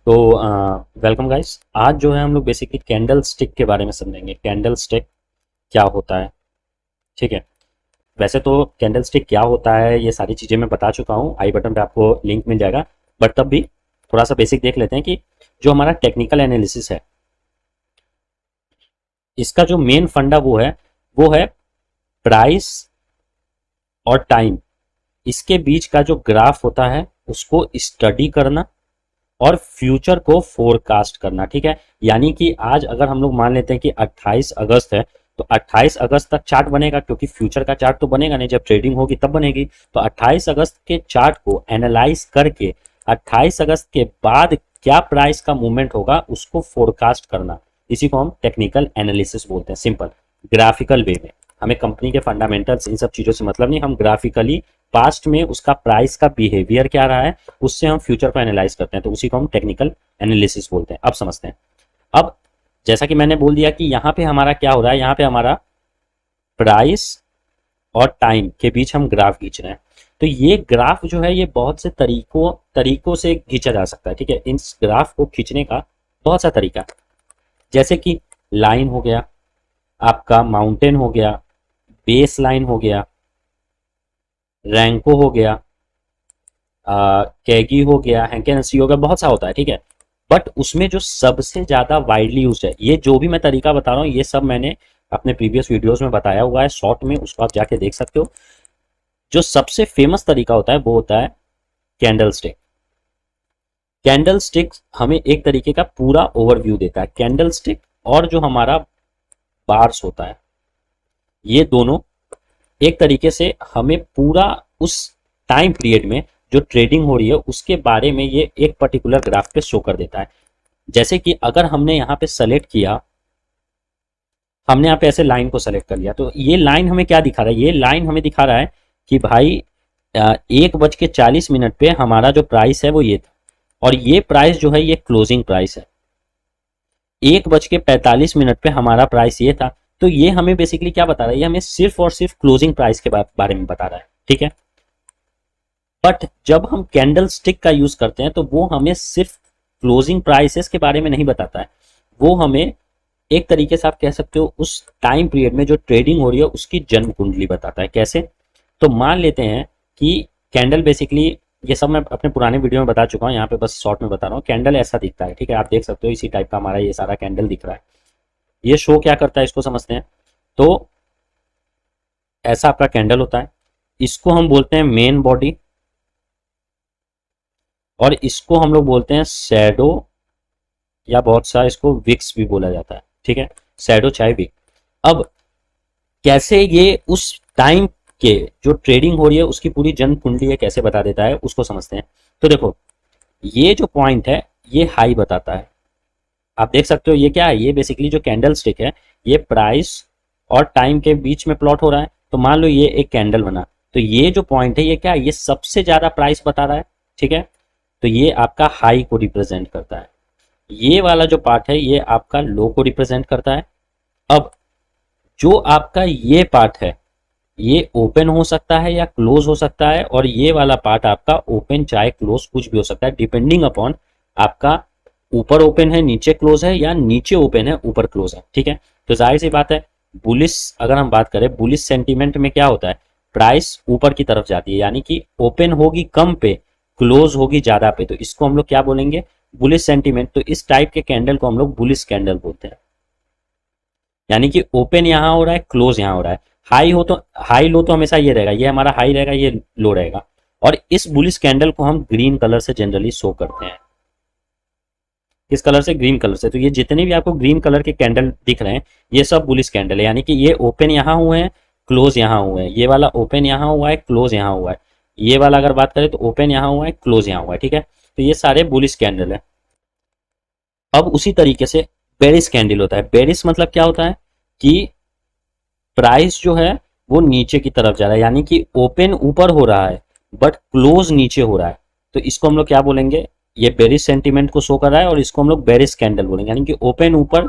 तो welcome guys. आज जो है हम लोग बेसिकली कैंडल स्टिक के बारे में समझेंगे। कैंडल स्टिक क्या होता है, ठीक है। वैसे तो कैंडल स्टिक क्या होता है ये सारी चीज़ें मैं बता चुका हूँ, आई बटन पे आपको लिंक मिल जाएगा। बट तब भी थोड़ा सा बेसिक देख लेते हैं कि जो हमारा टेक्निकल एनालिसिस है, इसका जो मेन फंडा वो है प्राइस और टाइम, इसके बीच का जो ग्राफ होता है उसको स्टडी करना और फ्यूचर को फोरकास्ट करना, ठीक है। यानी कि आज अगर हम लोग मान लेते हैं कि 28 अगस्त है, तो 28 अगस्त तक चार्ट बनेगा, क्योंकि फ्यूचर का चार्ट तो बनेगा नहीं, जब ट्रेडिंग होगी तब बनेगी। तो 28 अगस्त के चार्ट को एनालाइज करके 28 अगस्त के बाद क्या प्राइस का मूवमेंट होगा उसको फोरकास्ट करना, इसी को हम टेक्निकल एनालिसिस बोलते हैं। सिंपल ग्राफिकल वे में, हमें कंपनी के फंडामेंटल्स इन सब चीज़ों से मतलब नहीं, हम ग्राफिकली पास्ट में उसका प्राइस का बिहेवियर क्या रहा है उससे हम फ्यूचर को एनालाइज करते हैं, तो उसी को हम टेक्निकल एनालिसिस बोलते हैं। अब समझते हैं। अब जैसा कि मैंने बोल दिया कि यहाँ पे हमारा क्या हो रहा है, यहाँ पे हमारा प्राइस और टाइम के बीच हम ग्राफ खींच रहे हैं। तो ये ग्राफ जो है ये बहुत से तरीकों से खींचा जा सकता है, ठीक है। इस ग्राफ को खींचने का बहुत सा तरीका है, जैसे कि लाइन हो गया, आपका माउंटेन हो गया, बेस लाइन हो गया, रैंको हो गया, कैगी हो गया, हैंकेनसी हो गया, बहुत सा होता है, ठीक है। बट उसमें जो सबसे ज्यादा वाइडली यूज है, ये जो भी मैं तरीका बता रहा हूँ ये सब मैंने अपने प्रीवियस वीडियोस में बताया हुआ है शॉर्ट में, उसको आप जाके देख सकते हो। जो सबसे फेमस तरीका होता है वो होता है कैंडल स्टिक। कैंडल स्टिक हमें एक तरीके का पूरा ओवरव्यू देता है। कैंडल स्टिक और जो हमारा बार्स होता है, ये दोनों एक तरीके से हमें पूरा उस टाइम पीरियड में जो ट्रेडिंग हो रही है उसके बारे में ये एक पर्टिकुलर ग्राफ पे शो कर देता है। जैसे कि अगर हमने यहाँ पे सेलेक्ट किया, हमने यहाँ पे ऐसे लाइन को सेलेक्ट कर लिया, तो ये लाइन हमें क्या दिखा रहा है, ये लाइन हमें दिखा रहा है कि भाई 1:40 पे हमारा जो प्राइस है वो ये था, और ये प्राइस जो है ये क्लोजिंग प्राइस है। 1:45 पे हमारा प्राइस ये था। तो ये हमें बेसिकली क्या बता रहा है, ये हमें सिर्फ और सिर्फ क्लोजिंग प्राइस के बारे में बता रहा है, ठीक है। बट जब हम कैंडल स्टिक का यूज करते हैं तो वो हमें सिर्फ क्लोजिंग प्राइसेस के बारे में नहीं बताता है, वो हमें एक तरीके से आप कह सकते हो उस टाइम पीरियड में जो ट्रेडिंग हो रही है उसकी जन्म कुंडली बताता है। कैसे? तो मान लेते हैं कि कैंडल बेसिकली, ये सब मैं अपने पुराने वीडियो में बता चुका हूँ, यहाँ पे बस शॉर्ट में बता रहा हूँ। कैंडल ऐसा दिखता है, ठीक है, आप देख सकते हो इसी टाइप का हमारा ये सारा कैंडल दिख रहा है। ये शो क्या करता है इसको समझते हैं। तो ऐसा आपका कैंडल होता है, इसको हम बोलते हैं मेन बॉडी, और इसको हम लोग बोलते हैं शैडो, या बहुत सा इसको विक्स भी बोला जाता है, ठीक है, शैडो चाहे विक। अब कैसे ये उस टाइम के जो ट्रेडिंग हो रही है उसकी पूरी जन कुंडली है कैसे बता देता है उसको समझते हैं। तो देखो, ये जो पॉइंट है ये हाई बताता है, आप देख सकते हो ये क्या है, ये बेसिकली जो कैंडल स्टिक है ये प्राइस और टाइम के बीच में प्लॉट हो रहा है। तो मान लो ये एक कैंडल बना, तो ये जो पॉइंट है ये क्या है, ये सबसे ज्यादा प्राइस बता रहा है, ठीक है। तो ये आपका हाई को रिप्रेजेंट करता है, ये वाला जो पार्ट है ये आपका लो को रिप्रेजेंट करता है। अब जो आपका ये पार्ट है ये ओपन हो सकता है या क्लोज हो सकता है, और ये वाला पार्ट आपका ओपन चाहे क्लोज कुछ भी हो सकता है, डिपेंडिंग अपॉन आपका ऊपर ओपन है नीचे क्लोज है, या नीचे ओपन है ऊपर क्लोज है, ठीक है। तो जाहिर सी बात है, बुलिश अगर हम बात करें, बुलिश सेंटीमेंट में क्या होता है, प्राइस ऊपर की तरफ जाती है, यानी कि ओपन होगी कम पे क्लोज होगी ज्यादा पे, तो इसको हम लोग क्या बोलेंगे, बुलिश सेंटीमेंट। तो इस टाइप के कैंडल को हम लोग बुलिश कैंडल बोलते हैं, यानी कि ओपन यहाँ हो रहा है क्लोज यहाँ हो रहा है। हाई हो तो हाई लो तो हमेशा ये रहेगा, ये हमारा हाई रहेगा ये लो रहेगा। और इस बुलिश कैंडल को हम ग्रीन कलर से जनरली शो करते हैं। किस कलर से? ग्रीन कलर से। तो ये जितने भी आपको ग्रीन कलर के कैंडल दिख रहे हैं ये सब बुलिश कैंडल है, यानी कि ये ओपन यहाँ हुए हैं क्लोज यहाँ हुए हैं, ये वाला ओपन यहाँ हुआ है क्लोज यहाँ हुआ है, ये वाला अगर बात करें तो ओपन यहाँ हुआ है क्लोज यहाँ हुआ है, ठीक है। तो ये सारे बुलिश कैंडल है। अब उसी तरीके से बेरिश कैंडल होता है। बेरिश मतलब क्या होता है कि प्राइस जो है वो नीचे की तरफ जा रहा है, यानी कि ओपन ऊपर हो रहा है बट क्लोज नीचे हो रहा है, तो इसको हम लोग क्या बोलेंगे, ये बेरिश सेंटीमेंट को शो कर रहा है, और इसको हम लोग बेरिश कैंडल बोलेंगे, यानी कि ओपन ऊपर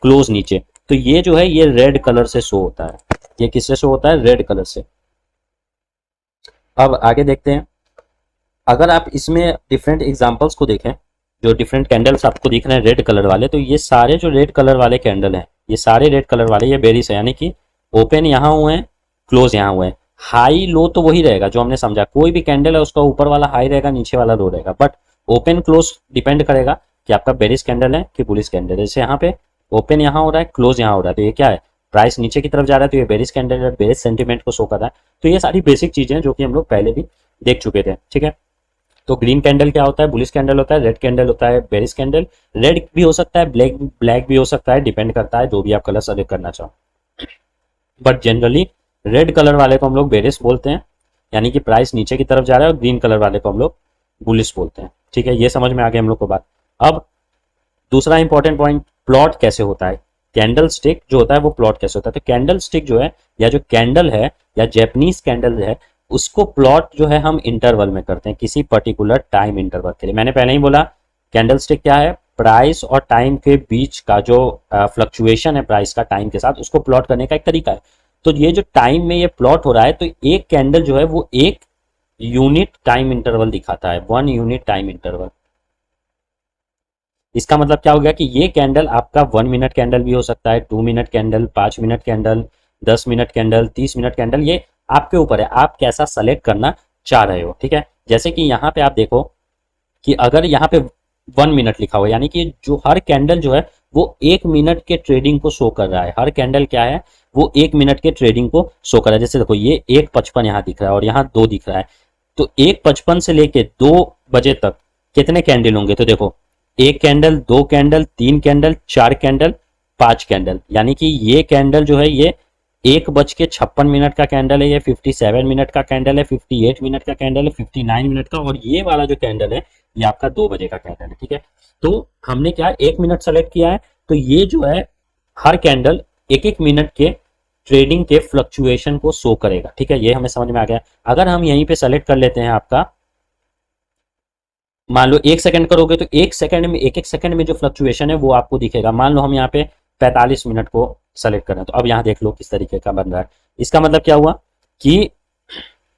क्लोज नीचे। तो ये जो है ये रेड कलर से शो होता है। ये किससे शो होता है? रेड कलर से। अब आगे देखते हैं, अगर आप इसमें डिफरेंट एग्जांपल्स को देखें, जो डिफरेंट कैंडल्स आपको दिख रहे हैं रेड कलर वाले, तो ये सारे जो रेड कलर वाले कैंडल हैं, ये सारे रेड कलर वाले ये बेरिश है, यानी कि ओपन यहाँ हुए हैं, क्लोज यहाँ हुए हैं। हाई लो तो वही रहेगा जो हमने समझा, कोई भी कैंडल है उसका ऊपर वाला हाई रहेगा, नीचे वाला लो रहेगा, बट ओपन क्लोज डिपेंड करेगा कि आपका बेरिश कैंडल है कि बुलिश कैंडल है। जैसे यहाँ पे ओपन यहाँ हो रहा है, क्लोज यहाँ हो रहा है, तो ये क्या है, प्राइस नीचे की तरफ जा रहा है, तो ये बेरिश कैंडल है, बेरिश सेंटीमेंट को शो कर रहा है। तो ये सारी बेसिक चीजें हैं जो कि हम लोग पहले भी देख चुके थे, ठीक है। तो ग्रीन कैंडल क्या होता है, बुलिश कैंडल होता है, रेड कैंडल होता है बेरिश कैंडल। रेड भी हो सकता है, ब्लैक भी हो सकता है, डिपेंड करता है जो भी आप कलर सेलेक्ट करना चाहो, बट जनरली रेड कलर वाले को हम लोग बेरिश बोलते हैं, यानी कि प्राइस नीचे की तरफ जा रहा है, और ग्रीन कलर वाले को हम लोग बुलिश बोलते हैं, ठीक है। ये समझ में आ गया हम लोग को बात। अब दूसरा इंपॉर्टेंट पॉइंट, प्लॉट कैसे होता है, कैंडल स्टिक जो होता है वो प्लॉट कैसे होता है। तो कैंडल स्टिक जो है, या जो कैंडल है, या जैपनीज कैंडल है, उसको प्लॉट जो है हम इंटरवल में करते हैं, किसी पर्टिकुलर टाइम इंटरवल के लिए। मैंने पहले ही बोला कैंडल स्टिक क्या है, प्राइस और टाइम के बीच का जो फ्लक्चुएशन है प्राइस का टाइम के साथ, उसको प्लॉट करने का एक तरीका है। तो ये जो टाइम में ये प्लॉट हो रहा है, तो एक कैंडल जो है वो एक यूनिट टाइम इंटरवल दिखाता है, 1 यूनिट टाइम इंटरवल। इसका मतलब क्या हो गया कि ये कैंडल आपका 1 मिनट कैंडल भी हो सकता है, 2 minute candle, 5 minute candle, 10 minute candle, 30 minute candle, ये आपके ऊपर है, आप कैसा सेलेक्ट करना चाह रहे हो, ठीक है। जैसे कि यहाँ पे आप देखो कि अगर यहाँ पे 1 मिनट लिखा हुआ है, यानी कि जो हर कैंडल जो है वो 1 मिनट के ट्रेडिंग को शो कर रहा है। हर कैंडल क्या है, वो 1 मिनट के ट्रेडिंग को शो कर रहा है। जैसे देखो ये 1:55 यहाँ दिख रहा है और यहाँ 2 दिख रहा है, तो 1:55 से लेके 2 बजे तक कितने कैंडल होंगे, तो देखो 1 candle, 2 candle, 3 candle, 4 candle, 5 candle, यानी कि ये कैंडल जो है ये 1:56 का कैंडल है, ये 57 मिनट का कैंडल है, 58 मिनट का कैंडल है, 59 मिनट का, और ये वाला जो कैंडल है ये आपका 2 बजे का कैंडल है, ठीक है। तो हमने क्या 1 मिनट सेलेक्ट किया है, तो ये जो है हर कैंडल 1-1 मिनट के ट्रेडिंग के फ्लक्चुएशन को शो करेगा, ठीक है। ये हमें समझ में आ गया। अगर हम यहीं पे सेलेक्ट कर लेते हैं आपका, मान लो 1 सेकंड करोगे, तो 1 सेकंड में 1-1 सेकंड में जो फ्लक्चुएशन है वो आपको दिखेगा। मान लो हम यहाँ पे 45 मिनट को सेलेक्ट करें, तो अब यहाँ देख लो किस तरीके का बन रहा है। इसका मतलब क्या हुआ कि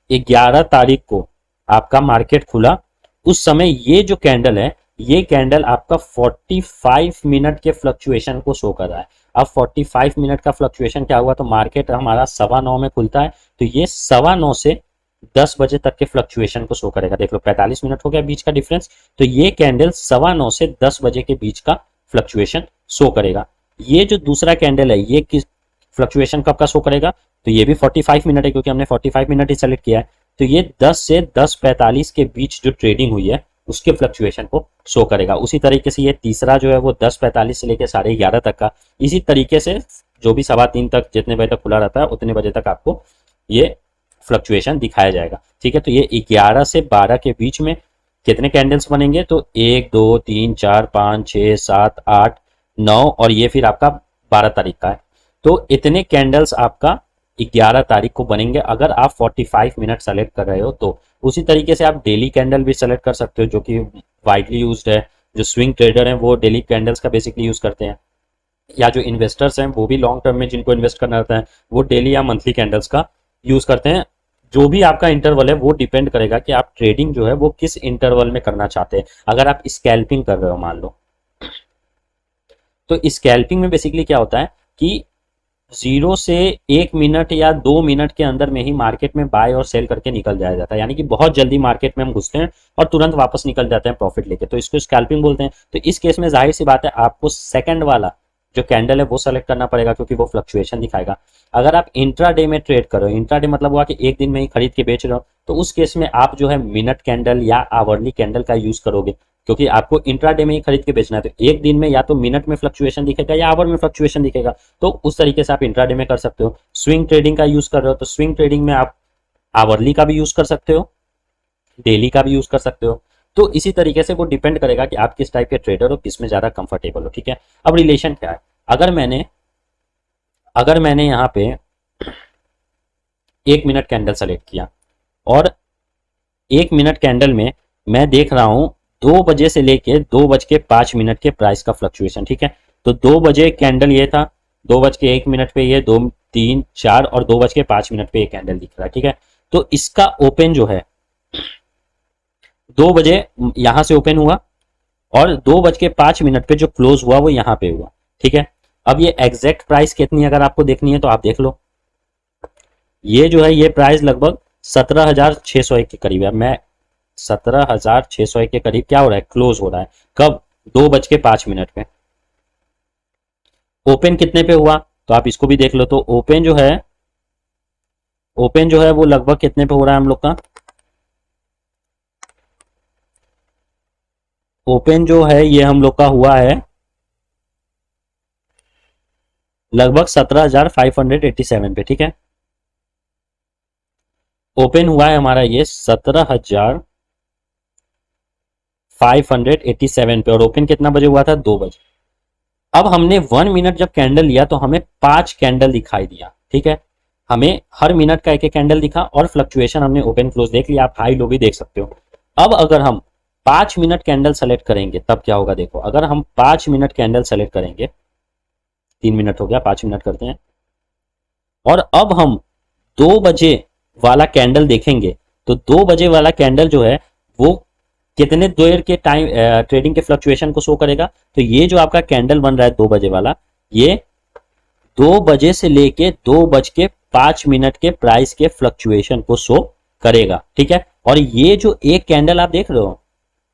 11 तारीख को आपका मार्केट खुला, उस समय ये जो कैंडल है, ये कैंडल आपका 45 मिनट के फ्लक्चुएशन को शो कर रहा है। अब 45 मिनट का फ्लक्चुएशन क्या हुआ, तो मार्केट हमारा 9:15 में खुलता है, तो ये 9:15 से 10 बजे तक के फ्लक्चुएशन को शो करेगा। देख लो 45 मिनट हो गया बीच का डिफरेंस, तो ये कैंडल 9:15 से 10 बजे के बीच का फ्लक्चुएशन शो करेगा। ये जो दूसरा कैंडल है ये किस फ्लक्चुएशन कब का शो करेगा, तो ये भी 45 मिनट है, क्योंकि हमने 45 मिनट ही सेलेक्ट किया है। तो ये 10 से 10:45 के बीच जो ट्रेडिंग हुई है उसके फ्लक्चुएशन को शो करेगा। उसी तरीके से ये तीसरा जो है वो 10:45 से लेकर 11:30 तक का, इसी तरीके से जो भी 3:15 तक जितने बजे तक खुला रहता है उतने बजे तक आपको ये फ्लक्चुएशन दिखाया जाएगा, ठीक है। तो ये 11 से 12 के बीच में कितने कैंडल्स बनेंगे, तो 1 2 3 4 5 6 7 8 9, और ये फिर आपका 12 तारीख का है। तो इतने कैंडल्स आपका 11 तारीख को बनेंगे अगर आप 45 मिनट सेलेक्ट कर रहे हो। तो उसी तरीके से आप डेली कैंडल भी सेलेक्ट कर सकते हो, जो कि वाइडली यूज्ड है। जो स्विंग ट्रेडर हैं वो डेली कैंडल्स का बेसिकली यूज करते हैं, या जो इन्वेस्टर्स हैं वो भी लॉन्ग टर्म में जिनको इन्वेस्ट करना रहता है वो डेली या मंथली कैंडल्स का यूज करते हैं। जो भी आपका इंटरवल है वो डिपेंड करेगा कि आप ट्रेडिंग जो है वो किस इंटरवल में करना चाहते हैं। अगर आप स्कैल्पिंग कर रहे हो मान लो, तो स्कैल्पिंग में बेसिकली क्या होता है कि 0 से 1 मिनट या 2 मिनट के अंदर में ही मार्केट में बाय और सेल करके निकल जाया जाता है, यानी कि बहुत जल्दी मार्केट में हम घुसते हैं और तुरंत वापस निकल जाते हैं प्रॉफिट लेके, तो इसको स्कैल्पिंग बोलते हैं। तो इस केस में जाहिर सी बात है आपको सेकंड वाला जो कैंडल है वो सेलेक्ट करना पड़ेगा, क्योंकि वो फ्लक्चुएशन दिखाएगा। अगर आप इंट्राडे में ट्रेड करो, इंट्राडे मतलब हुआ कि एक दिन में ही खरीद के बेच रहे हो, तो उस केस में आप जो है मिनट कैंडल या आवरली कैंडल का यूज करोगे, क्योंकि आपको इंट्राडे में ही खरीद के बेचना है। तो एक दिन में या तो मिनट में फ्लक्चुएशन दिखेगा या आवर में फ्लक्चुएशन दिखेगा, तो उस तरीके से आप इंट्राडे में कर सकते हो। स्विंग ट्रेडिंग का यूज कर रहे हो तो स्विंग ट्रेडिंग में आप आवरली का भी यूज कर सकते हो, डेली का भी यूज कर सकते हो। तो इसी तरीके से वो डिपेंड करेगा कि आप किस टाइप के ट्रेडर हो, किस में ज्यादा कंफर्टेबल हो, ठीक है। अब रिलेशन क्या है, अगर मैंने यहाँ पे 1 मिनट कैंडल सेलेक्ट किया और 1 मिनट कैंडल में मैं देख रहा हूं 2 बजे से लेके 2:05 के प्राइस का फ्लक्चुएशन, ठीक है। तो 2 बजे कैंडल ये था, 2:01 पे ये 2 3 4 और 2:05 पे ये कैंडल दिख रहा है, ठीक है। तो इसका ओपन जो है 2 बजे यहां से ओपन हुआ और 2:05 पे जो क्लोज हुआ वो यहाँ पे हुआ, ठीक है। अब ये एग्जैक्ट प्राइस कितनी अगर आपको देखनी है तो आप देख लो, ये जो है ये प्राइस लगभग 17,601 के करीब है। मैं 17,601 के करीब क्या हो रहा है, क्लोज हो रहा है। कब, 2:05 पे। ओपन कितने पे हुआ तो आप इसको भी देख लो। तो ओपन जो है वो लगभग कितने पे हो रहा है हम लोग का, ओपन जो है ये हम लोग का हुआ है लगभग 17,587 पे, ठीक है। ओपन हुआ है हमारा ये 17,587 पे, और ओपन कितना बजे हुआ था, 2 बजे। अब हमने 1 मिनट जब कैंडल लिया तो हमें 5 कैंडल दिखाई दिया, ठीक है। हमें हर मिनट का एक एक कैंडल दिखा, और फ्लक्चुएशन हमने ओपन क्लोज देख लिया, आप हाई लो भी देख सकते हो। अब अगर हम 5 मिनट कैंडल सेलेक्ट करेंगे तब क्या होगा, देखो अगर हम 5 मिनट कैंडल सेलेक्ट करेंगे, 3 मिनट हो गया, 5 मिनट करते हैं, और अब हम 2 बजे वाला कैंडल देखेंगे तो 2 बजे वाला कैंडल जो है वो कितने देर के टाइम ट्रेडिंग के फ्लक्चुएशन को शो करेगा। तो ये जो आपका कैंडल बन रहा है 2 बजे वाला, ये 2 बजे से लेके 2:05 के प्राइस के फ्लक्चुएशन को शो करेगा, ठीक है। और ये जो एक कैंडल आप देख रहे हो,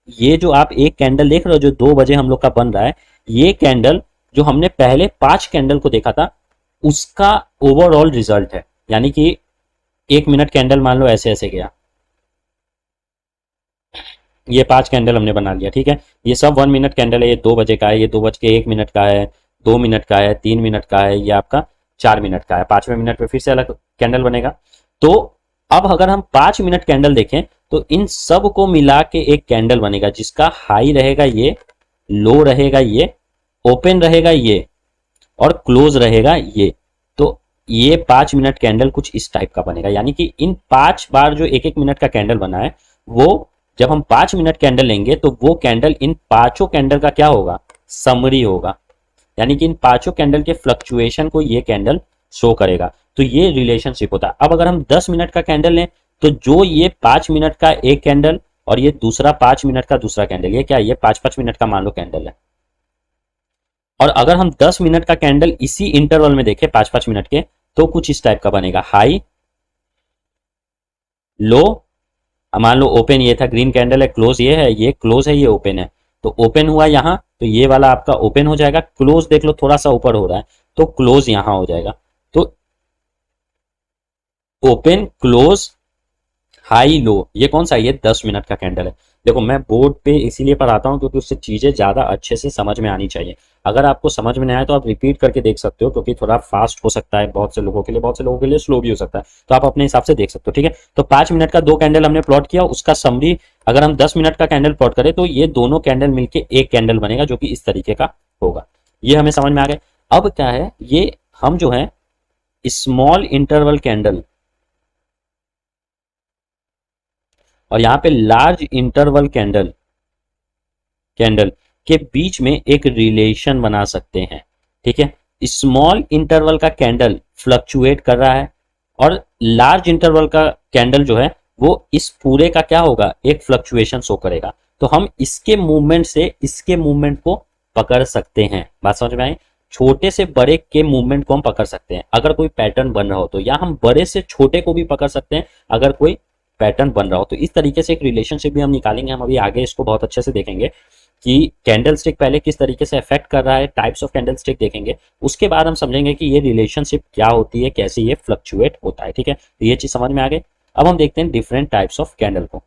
ये जो आप एक कैंडल देख रहे हो जो 2 बजे हम लोग का बन रहा है, ये कैंडल जो हमने पहले 5 कैंडल को देखा था उसका ओवरऑल रिजल्ट है। यानी कि 1 मिनट कैंडल मान लो ऐसे ऐसे गया, ये 5 कैंडल हमने बना लिया, ठीक है। ये सब 1 मिनट कैंडल है, ये 2 बजे का है, ये 2:01 का है, 2 मिनट का है, 3 मिनट का है, ये आपका 4 मिनट का है। 5वें मिनट पे फिर से अलग कैंडल बनेगा। तो अब अगर हम 5 मिनट कैंडल देखें तो इन सब को मिला के एक कैंडल बनेगा जिसका हाई रहेगा ये, लो रहेगा ये, ओपन रहेगा ये, और क्लोज रहेगा ये। तो ये 5 मिनट कैंडल कुछ इस टाइप का बनेगा। यानी कि इन 5 बार जो 1-1 मिनट का कैंडल बना है, वो जब हम 5 मिनट कैंडल लेंगे तो वो कैंडल इन 5 कैंडल का क्या होगा, समरी होगा। यानी कि इन 5 कैंडल के फ्लक्चुएशन को ये कैंडल शो करेगा। तो ये रिलेशनशिप होता है। अब अगर हम 10 मिनट का कैंडल लें तो जो ये 5 मिनट का एक कैंडल और ये दूसरा 5 मिनट का दूसरा कैंडल, ये क्या है, ये 5-5 मिनट का मान लो कैंडल है। और अगर हम 10 मिनट का कैंडल इसी इंटरवल में देखें 5-5 मिनट के, तो कुछ इस टाइप का बनेगा, हाई, लो, मान लो ओपन ये था, ग्रीन कैंडल है, क्लोज ये है, ये क्लोज है, ये ओपन है। तो ओपन हुआ यहां तो ये वाला आपका ओपन हो जाएगा, क्लोज देख लो थोड़ा सा ऊपर हो रहा है तो क्लोज यहां हो जाएगा। तो ओपन, क्लोज, हाई, लो, ये कौन सा, ये 10 मिनट का कैंडल है। देखो मैं बोर्ड पे इसीलिए पढ़ाता हूँ क्योंकि उससे चीजें ज्यादा अच्छे से समझ में आनी चाहिए। अगर आपको समझ में नहीं आए तो आप रिपीट करके देख सकते हो, क्योंकि थोड़ा फास्ट हो सकता है बहुत से लोगों के लिए, बहुत से लोगों के लिए स्लो भी हो सकता है, तो आप अपने हिसाब से देख सकते हो, ठीक है। तो 5 मिनट का 2 कैंडल हमने प्लॉट किया, उसका समरी अगर हम 10 मिनट का कैंडल प्लॉट करें तो ये दोनों कैंडल मिलकर एक कैंडल बनेगा जो कि इस तरीके का होगा। ये हमें समझ में आ गया। अब क्या है, ये हम जो है स्मॉल इंटरवल कैंडल और यहाँ पे लार्ज इंटरवल कैंडल के बीच में एक रिलेशन बना सकते हैं, ठीक है। स्मॉल इंटरवल का कैंडल फ्लक्चुएट कर रहा है और लार्ज इंटरवल का कैंडल जो है वो इस पूरे का क्या होगा, एक फ्लक्चुएशन शो करेगा। तो हम इसके मूवमेंट से इसके मूवमेंट को पकड़ सकते हैं। बात समझ में आई। छोटे से बड़े के मूवमेंट को हम पकड़ सकते हैं अगर कोई पैटर्न बन रहा हो तो, या हम बड़े से छोटे को भी पकड़ सकते हैं अगर कोई पैटर्न बन रहा हो तो। इस तरीके से एक रिलेशनशिप भी हम निकालेंगे। हम अभी आगे इसको बहुत अच्छे से देखेंगे कि कैंडल स्टिक पहले किस तरीके से अफेक्ट कर रहा है, टाइप्स ऑफ कैंडल स्टिक देखेंगे, उसके बाद हम समझेंगे कि ये रिलेशनशिप क्या होती है, कैसे ये फ्लक्चुएट होता है, ठीक है। तो ये चीज समझ में आ गई। अब हम देखते हैं डिफरेंट टाइप्स ऑफ कैंडल को।